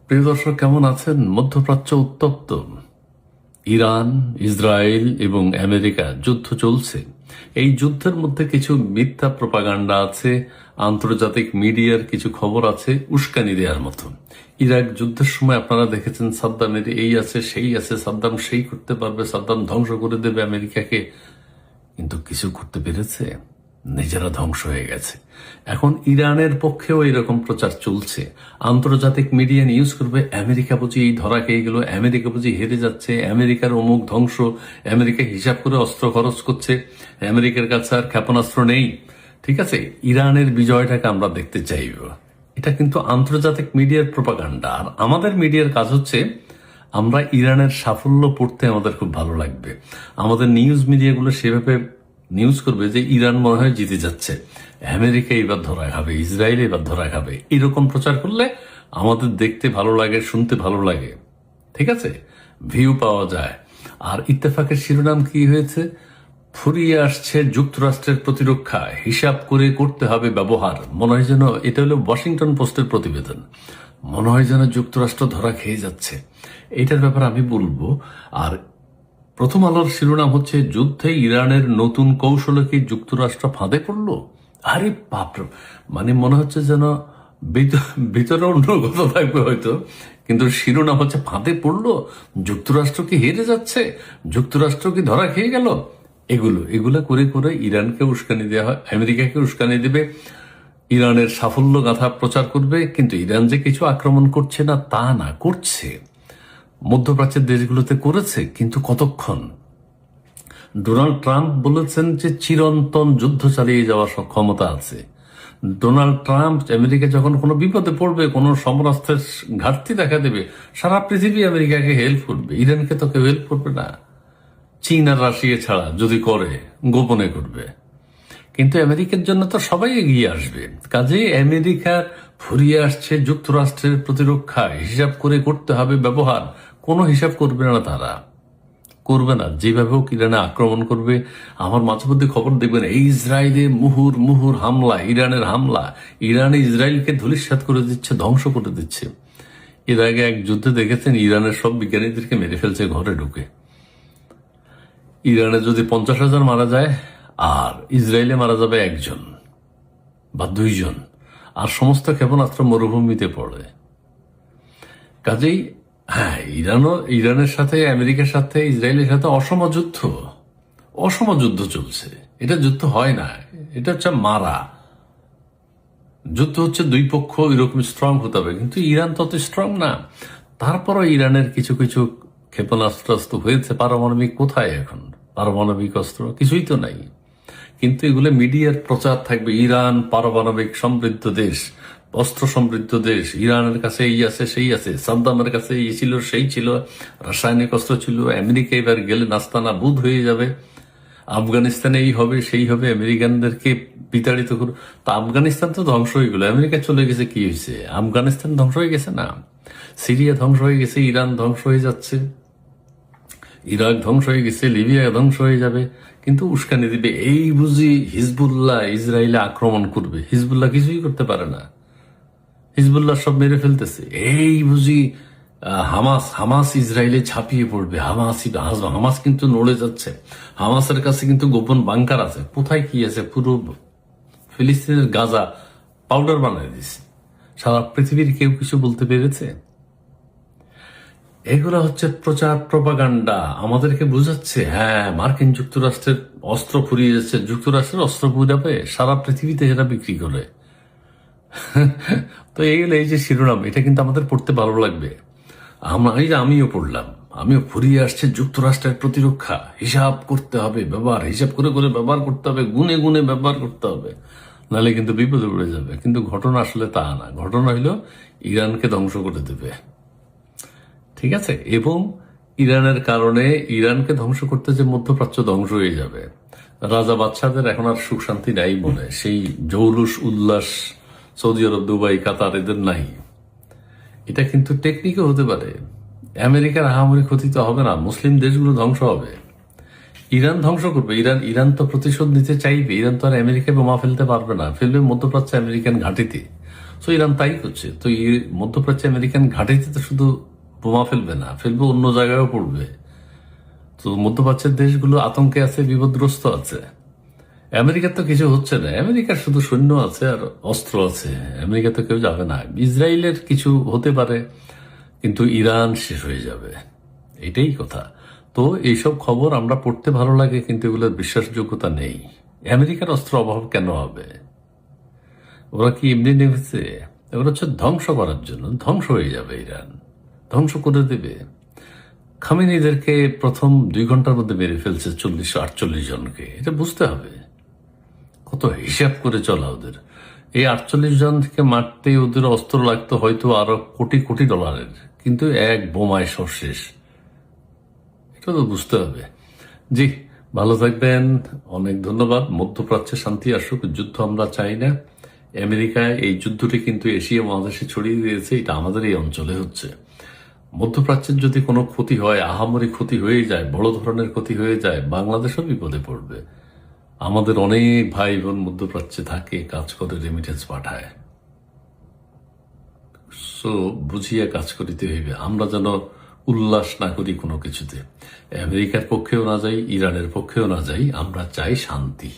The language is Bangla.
প্রিয় দর্শক, কেমন আছেন? মধ্যপ্রাচ্য উত্তপ্ত। ইরান, ইসরায়েল এবং আমেরিকা যুদ্ধ চলছে। এই যুদ্ধের মধ্যে কিছু মিথ্যা প্রপাগান্ডা আছে, আন্তর্জাতিক মিডিয়ার কিছু খবর আছে উস্কানি দেওয়ার মতো। ইরাক যুদ্ধের সময় আপনারা দেখেছেন সাদ্দামের এই আছে সেই আছে, সাদ্দাম সেই করতে পারবে, সাদ্দাম ধ্বংস করে দেবে আমেরিকাকে, কিন্তু কিছু করতে পেরেছে? নিজেরা ধ্বংস হয়ে গেছে। এখন ইরানের পক্ষেও এরকম প্রচার চলছে। আন্তর্জাতিক মিডিয়া নিউজ করবে আমেরিকা বুঝি এই ধরা খেয়ে গেল, আমেরিকা বুঝি হেরে যাচ্ছে, আমেরিকার অমুক ধ্বংস, আমেরিকা হিসাব করে অস্ত্র খরচ করছে, আমেরিকার কাছে আর ক্ষেপণাস্ত্র নেই। ঠিক আছে, ইরানের বিজয়টাকে আমরা দেখতে চাইব। এটা কিন্তু আন্তর্জাতিক মিডিয়ার প্রপাগান্ডা। আর আমাদের মিডিয়ার কাজ হচ্ছে আমরা ইরানের সাফল্য পড়তে আমাদের খুব ভালো লাগবে। আমাদের নিউজ মিডিয়াগুলো সেভাবে নিউজ করবে যে ইরান মনে হয় জিতে যাচ্ছে, আমেরিকা এবার ধরা খাবে, ইসরায়েল এবার ধরা খাবে। এরকম প্রচার করলে আমাদের দেখতে ভালো লাগে, শুনতে ভালো লাগে। ঠিক আছে, ভিউ পাওয়া যায়। আর ইত্তেফাকের শিরোনাম কি হয়েছে? ফুরিয়ে আসছে যুক্তরাষ্ট্রের প্রতিরক্ষা, হিসাব করে করতে হবে ব্যবহার। মনে হয় যেন এটা হলো ওয়াশিংটন পোস্টের প্রতিবেদন। মনে হয় যেন যুক্তরাষ্ট্র ধরা খেয়ে যাচ্ছে। এটার ব্যাপারে আমি বলবো। আর প্রথম আলোর শিরোনাম হচ্ছে যুদ্ধে ইরানের নতুন কৌশলে কি যুক্তরাষ্ট্র ফাঁদে পড়ল? আরে বাপ, মানে মনে হচ্ছে যেন ভিতরে অন্য কথা থাকবে হয়তো, কিন্তু শিরোনাম হচ্ছে ফাঁদে পড়লো, যুক্তরাষ্ট্র কি হেরে যাচ্ছে, যুক্তরাষ্ট্র কি ধরা খেয়ে গেল। এগুলো করে করে ইরানকে উস্কানি দেওয়া হয়, আমেরিকাকে উস্কানি দেবে, ইরানের সাফল্য গাথা প্রচার করবে। কিন্তু ইরান যে কিছু আক্রমণ করছে না তা না, করছে। মধ্যপ্রাচ্যের দেশগুলোতে করেছে, কিন্তু কতক্ষণ? ডোনাল্ড ট্রাম্প বলেছেন যে চিরন্তন যুদ্ধ চালিয়ে যাওয়ার ক্ষমতা আছে। ডোনাল্ড ট্রাম্প আমেরিকা যখন কোনো বিপদে পড়বে, কোনো সমরাস্ত্রের ঘাটতি দেখা দেবে, সারা পৃথিবী আমেরিকাকে হেল্প করবে, ইরানকে তো কেউ হেল্প করবে না। চীন আর রাশিয়া ছাড়া, যদি করে গোপনে করবে। কিন্তু আমেরিকার জন্য তো সবাই এগিয়ে আসবে। কাজেই আমেরিকার ফুরিয়ে আসছে যুক্তরাষ্ট্রের প্রতিরক্ষা, হিসাব করে করতে হবে ব্যবহার। কোনো হিসাব করবে না, তারা করবে না। যেভাবে হোক ইরানে আক্রমণ করবে। আমার মাঝে মধ্যে খবর দেখবেন এই ইসরায়েলে মুহুর হামলা, ইরানের হামলা, ইরানে ইসরায়েলকে ধূলিসাৎ করে দিচ্ছে, ধ্বংস করে দিচ্ছে। এর আগে এক যুদ্ধে দেখেছেন ইরানের সব বিজ্ঞানীদেরকে মেরে ফেলছে ঘরে ঢুকে। ইরানে যদি 50,000 মারা যায় আর ইসরায়েলে মারা যাবে 1 জন বা 2 জন, আর সমস্ত ক্ষেপণাস্ত্র মরুভূমিতে পড়ে। কাজেই হ্যাঁ, ইরানের সাথে, আমেরিকার সাথে, ইসরায়েলের সাথে অসম যুদ্ধ চলছে। এটা যুদ্ধ হয় না, এটা হচ্ছে মারা যুদ্ধ। হচ্ছে দুই পক্ষ এরকম স্ট্রং হতে হবে, কিন্তু ইরান তত স্ট্রং না। তারপরও ইরানের কিছু কিছু ক্ষেপণাস্ত্র হয়েছে। পারমাণবিক কোথায় এখন? পারমাণবিক অস্ত্র কিছুই তো নাই। কিন্তু এগুলো মিডিয়ার প্রচার থাকবে, ইরান পারমাণবিক সমৃদ্ধ দেশ, অস্ত্র সমৃদ্ধ দেশ, ইরানের কাছে এই আছে সেই আছে, সাদ্দামের কাছে এই ছিল সেই ছিল, রাসায়নিক অস্ত্র ছিল। আমেরিকা এবার গেলে নাস্তানা বুধ হয়ে যাবে। আফগানিস্তানে এই হবে সেই হবে, আমেরিকানদেরকে বিতাড়িত করবে। তা আফগানিস্তান তো ধ্বংস হয়ে গেল, আমেরিকা চলে গেছে, কি হয়েছে? আফগানিস্তান ধ্বংস হয়ে গেছে না, সিরিয়া ধ্বংস হয়ে গেছে, ইরান ধ্বংস হয়ে যাচ্ছে, ইরাক ধ্বংস হয়ে গেছে, লিবিয়া ধ্বংস হয়ে যাবে। কিন্তু উস্কানি দিবে এই বুঝি হিজবুল্লাহ ইসরায়েলে আক্রমণ করবে। হিজবুল্লাহ কিছুই করতে পারে না, হিজবুল্লাহ সব মেরে ফেলতেছে। এই বুঝি হামাস ইসরায়েলে ঝাঁপিয়ে পড়বে। হামাস কিন্তু নড়ে যাচ্ছে। হামাসের কাছে কিন্তু গোপন বাংকার আছে। কোথায় কি আছে? পুরো ফিলিস্তিনের গাজা পাউডার বানিয়ে দিচ্ছে। সারা পৃথিবীর কেউ কিছু বলতে পেরেছে? এগুলো হচ্ছে প্রচার, প্রপাগান্ডা। আমাদেরকে বুঝাচ্ছে হ্যাঁ মার্কিন যুক্তরাষ্ট্রের অস্ত্র ফুরিয়ে যাচ্ছে, যুক্তরাষ্ট্রের অস্ত্র ফুরাবে, সারা পৃথিবীতে এরা বিক্রি করে। তো এই যে শিরোনাম, এটা কিন্তু আমাদের পড়তে ভালো লাগবে। আমিও পড়লাম, আমিও ফুরিয়ে আসছে যুক্তরাষ্ট্রের প্রতিরক্ষা, হিসাব করতে হবে ব্যবহার, হিসাব করে করে ব্যবহার করতে হবে, গুনে গুনে ব্যবহার করতে হবে, নাহলে কিন্তু বিপদে পড়ে যাবে। কিন্তু ঘটনা আসলে তা না। ঘটনা হইল ইরানকে ধ্বংস করে দেবে। ঠিক আছে, এবং ইরানের কারণে ইরানকে ধ্বংস করতে যে মধ্যপ্রাচ্য ধ্বংস হয়ে যাবে। রাজা বাদশাদের এখন আর সুখ শান্তি নাই মনে, সেই জৌলুস উল্লাস সৌদি আরব, দুবাই, কাতার এদের নাই। এটা কিন্তু টেকনিকও হতে পারে। আমেরিকার আহামরি ক্ষতি তো হবে না, মুসলিম দেশগুলো ধ্বংস হবে, ইরান ধ্বংস করবে। ইরান তো প্রতিশোধ নিতে চাইবে। ইরান তো আর আমেরিকা বোমা ফেলতে পারবে না, ফেলবে মধ্যপ্রাচ্যে আমেরিকান ঘাঁটিতে। তো ইরান তাই করছে। তো এই মধ্যপ্রাচ্যে আমেরিকান ঘাঁটিতে তো শুধু বোমা ফেলবে না, ফেলবে অন্য জায়গায়ও পড়বে। তো মধ্যপ্রাচ্যের দেশগুলো আতঙ্কে আছে, বিপদগ্রস্ত আছে। আমেরিকার তো কিছু হচ্ছে না, আমেরিকার শুধু সৈন্য আছে আর অস্ত্র আছে, আমেরিকা তো কেউ যাবে না। ইসরায়েলের কিছু হতে পারে, কিন্তু ইরান শেষ হয়ে যাবে, এটাই কথা। তো এইসব খবর আমরা পড়তে ভালো লাগে, কিন্তু এগুলোর বিশ্বাসযোগ্যতা নেই। আমেরিকার অস্ত্র অভাব কেন হবে? ওরা কি এমনি নেমেছে? ওরা হচ্ছে ধ্বংস করার জন্য। ধ্বংস হয়ে যাবে ইরান, ধ্বংস করে দেবে। খামেনিদেরকে প্রথম 2 ঘন্টার মধ্যে মেরে ফেলছে 40-48 জনকে, এটা বুঝতে হবে। কত হিসাব করে চলা ওদের। এই 48 জনকে মারতে ওদের অস্ত্র লাগতো হয়তো আরো কোটি কোটি ডলারের, কিন্তু এক বোমায় সব শেষ। এটা তো বুঝতে হবে। জি, ভালো থাকবেন, অনেক ধন্যবাদ। মধ্যপ্রাচ্যে শান্তি আসুক, যুদ্ধ আমরা চাই না। আমেরিকায় এই যুদ্ধটি কিন্তু এশিয়া মহাদেশে ছড়িয়ে দিয়েছে, এটা আমাদের এই অঞ্চলে হচ্ছে। মধ্যপ্রাচ্যের যদি কোনো ক্ষতি হয়, আহামরি ক্ষতি হয়ে যায়, বড় ধরনের ক্ষতি হয়ে যায়, বাংলাদেশও বিপদে পড়বে। আমাদের অনেক ভাই বোন মধ্যপ্রাচ্যে থাকে, কাজ করে, রেমিটেন্স পাঠায়। সো বুঝিয়ে কাজ করিতে হইবে, আমরা যেন উল্লাস না করি কোনো কিছুতে। আমেরিকার পক্ষেও না যাই, ইরানের পক্ষেও না যাই, আমরা চাই শান্তি।